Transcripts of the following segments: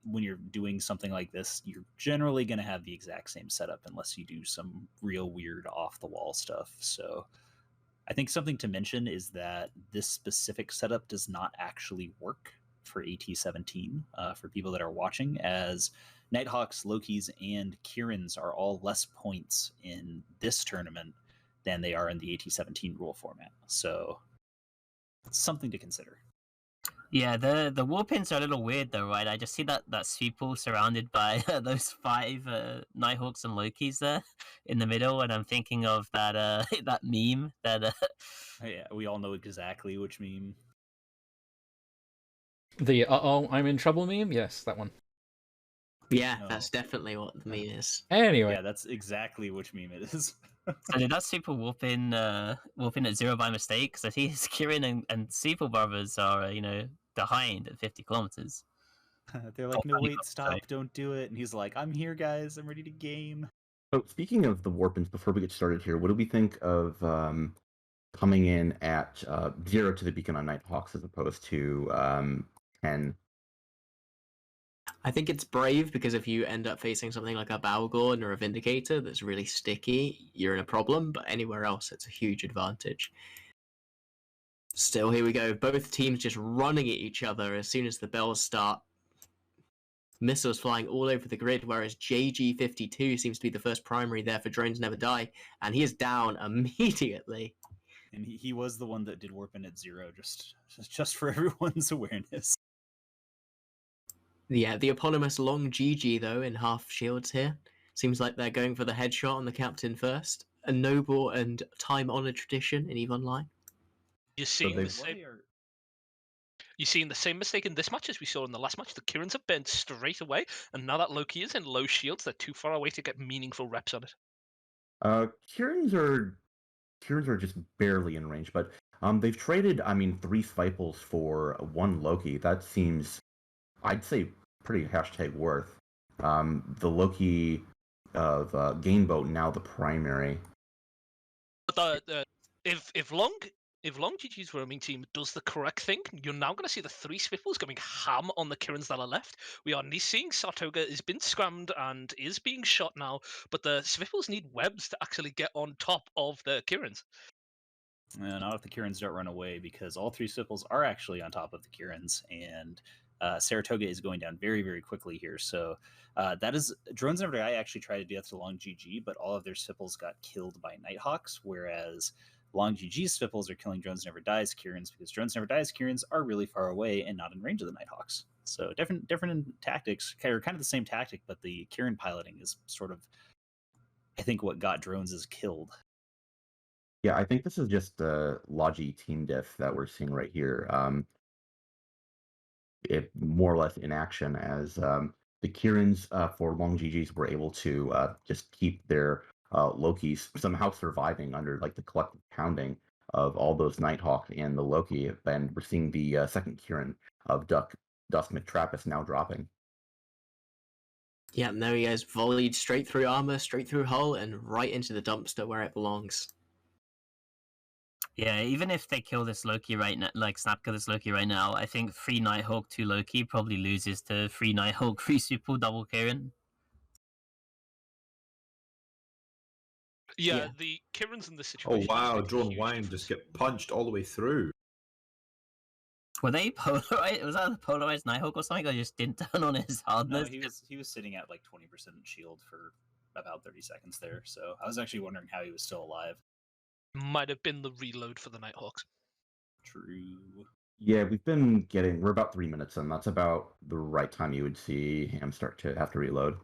when you're doing something like this, you're generally going to have the exact same setup unless you do some real weird off the wall stuff. So I think something to mention is that this specific setup does not actually work for AT-17 for people that are watching, as Nighthawks, Lokis, and Kirins are all less points in this tournament than they are in the AT-17 rule format. So it's something to consider. Yeah, the war pins are a little weird though, right? I just see that sweep pool surrounded by those 5 Nighthawks and Lokis there in the middle, and I'm thinking of that that meme that. Yeah, we all know exactly which meme. The uh-oh, I'm in trouble meme? Yes, that one. Yeah, that's definitely what the meme is. Anyway. Yeah, that's exactly which meme it is. So did that super warp in at 0 by mistake? Because I see Kirin and Super Brothers are, behind at 50 kilometers. They're like, no, wait, stop, don't do it. And he's like, I'm here, guys, I'm ready to game. So speaking of the warpins, before we get started here, what do we think of coming in at 0 to the beacon on Nighthawks as opposed to 10? I think it's brave because if you end up facing something like a Balgorn or a Vindicator that's really sticky, you're in a problem, but anywhere else it's a huge advantage. Still, here we go. Both teams just running at each other as soon as the bells start. Missiles flying all over the grid, whereas JG52 seems to be the first primary there for Drones Never Die, and he is down immediately. And he was the one that did warp in at 0, just for everyone's awareness. Yeah, the eponymous long GG, though, in half shields here. Seems like they're going for the headshot on the captain first. A noble and time-honored tradition in EVE Online. You're seeing the same mistake in this match as we saw in the last match. The Kirins have burned straight away, and now that Loki is in low shields, they're too far away to get meaningful reps on it. Kirins are just barely in range, but they've traded, 3 Sviples for 1 Loki. That seems, I'd say, pretty #worth. The Loki of Gameboat now the primary. But if Long GG's roaming team does the correct thing, you're now going to see the 3 Swiftles going ham on the Kirins that are left. We are seeing Sartoga has been scrammed and is being shot now, but the Swiftles need webs to actually get on top of the Kirins. Not if the Kirins don't run away, because all 3 Swiftles are actually on top of the Kirins, and Saratoga is going down very, very quickly here. So that is Drones Never Die actually tried to do that to Long GG, but all of their Swiftles got killed by Nighthawks, whereas Long GG's Swiftles are killing Drones Never Die's Kirins, because Drones Never Die's Kirins are really far away and not in range of the Nighthawks. So different tactics, or kind of the same tactic, but the Kirin piloting is sort of, I think, what got Drones is killed. Yeah, I think this is just the Logi team diff that we're seeing right here. It more or less in action, as the Kirins for Long GGs were able to just keep their Lokis somehow surviving under like the collective pounding of all those Nighthawk and the Loki, and we're seeing the second Kirin of Dusk McTrappist now dropping. Yeah, and there he is, volleyed straight through armor, straight through hull, and right into the dumpster where it belongs. Yeah, even if they kill this Loki right now, like Snap kill this Loki right now, I think 3 Nighthawk, 2 Loki probably loses to 3 Nighthawk, 3 Super, double Kirin. Yeah, the Kirins in this situation. Oh wow, Drone Wine just get punched all the way through. Were they polarized? Was that a polarized Nighthawk or something? I just didn't turn on his hardness. No, he was sitting at like 20% shield for about 30 seconds there, so I was actually wondering how he was still alive. Might have been the reload for the Nighthawks. True. Yeah, we're about 3 minutes in. That's about the right time you would see him start to have to reload.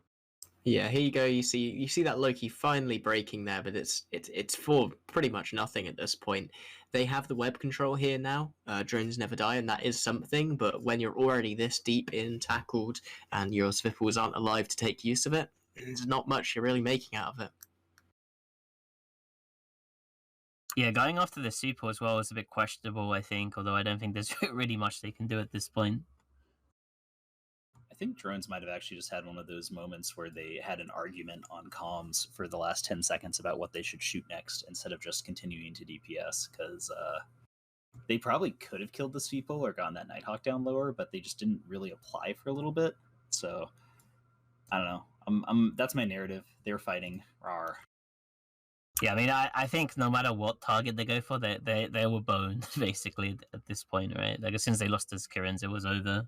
Yeah, here you go. You see that Loki finally breaking there, but it's for pretty much nothing at this point. They have the web control here now. Drones Never Die, and that is something. But when you're already this deep in tackled and your Swiftles aren't alive to take use of it, there's not much you're really making out of it. Yeah, going after the Super as well is a bit questionable, I think, although I don't think there's really much they can do at this point. I think Drones might have actually just had one of those moments where they had an argument on comms for the last 10 seconds about what they should shoot next instead of just continuing to DPS, because they probably could have killed the Sweeple or gotten that Nighthawk down lower, but they just didn't really apply for a little bit. So I don't know. That's my narrative. They're fighting. Rawr. Yeah, I mean, I think no matter what target they go for, they were boned basically at this point, right? Like as soon as they lost as Kirins, it was over.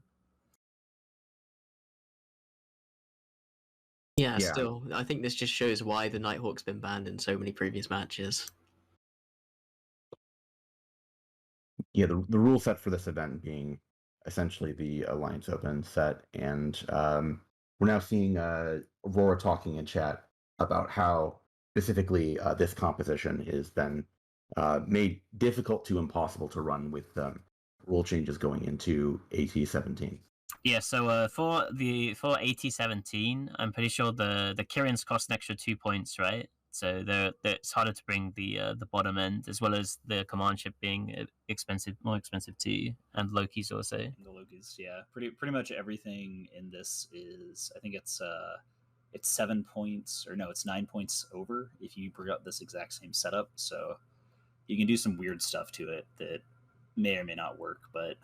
Yeah, Yeah. still, I think this just shows why the Nighthawk's been banned in so many previous matches. Yeah, the rule set for this event being essentially the Alliance Open set, and we're now seeing Aurora talking in chat about how specifically this composition is then made difficult to impossible to run with rule changes going into AT17. Yeah, so for AT17, I'm pretty sure the Kirins cost an extra 2 points, right? So it's harder to bring the bottom end, as well as the command ship being more expensive too, and Loki's also. And the Loki's, yeah, pretty much everything in this is, I think it's 7 points, or no, it's 9 points over if you bring up this exact same setup. So you can do some weird stuff to it that may or may not work, but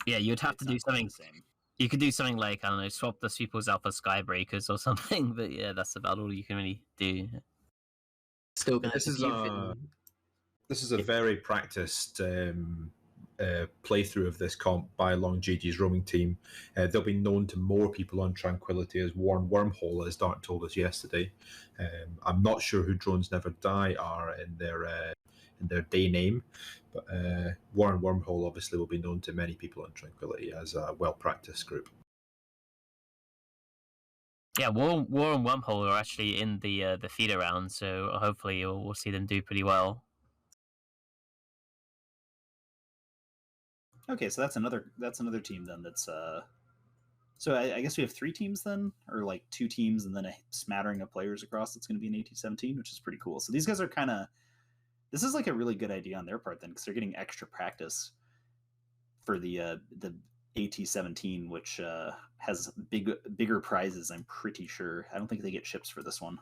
yeah, you'd have to do something. Same. You could do something like, I don't know, swap the Sweeples out for Skybreakers or something, but yeah, that's about all you can really do. Still, guys, This if is you've a been- this is a very practiced playthrough of this comp by Long GG's roaming team. They'll be known to more people on Tranquility as Warren Wormhole, as Dart told us yesterday. I'm not sure who Drones Never Die are in their day name, but Warren Wormhole obviously will be known to many people on Tranquility as a well-practiced group. Yeah, War and Wormhole are actually in the feeder round, so hopefully we'll see them do pretty well. Okay, so that's another team then. That's so I guess we have 3 teams then, or like 2 teams and then a smattering of players across. That's going to be an AT17, which is pretty cool. So these guys are kind of, this is like a really good idea on their part then, because they're getting extra practice for the AT17, which has bigger prizes. I'm pretty sure. I don't think they get chips for this one.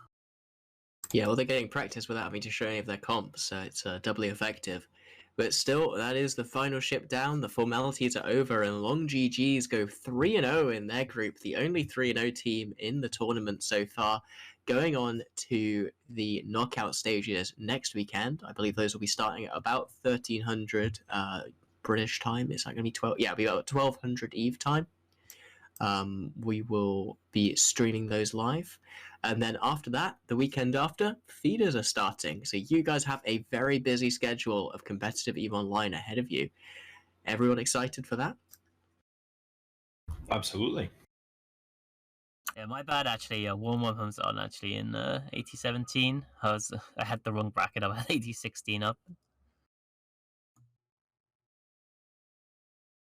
Yeah, well, they're getting practice without having to show any of their comps, so it's doubly effective. But still, that is the final ship down. The formalities are over, and Long GGs go 3-0 in their group, the only 3-0 team in the tournament so far, going on to the knockout stages next weekend. I believe those will be starting at about 1300 British time. Is that going to be 12? Yeah, it'll be about 1200 Eve time. We will be streaming those live. And then after that, the weekend after, feeders are starting. So you guys have a very busy schedule of competitive EVE Online ahead of you. Everyone excited for that? Absolutely. Yeah, my bad actually. Warm One comes on actually in AT17. I had the wrong bracket. I had AT16 up.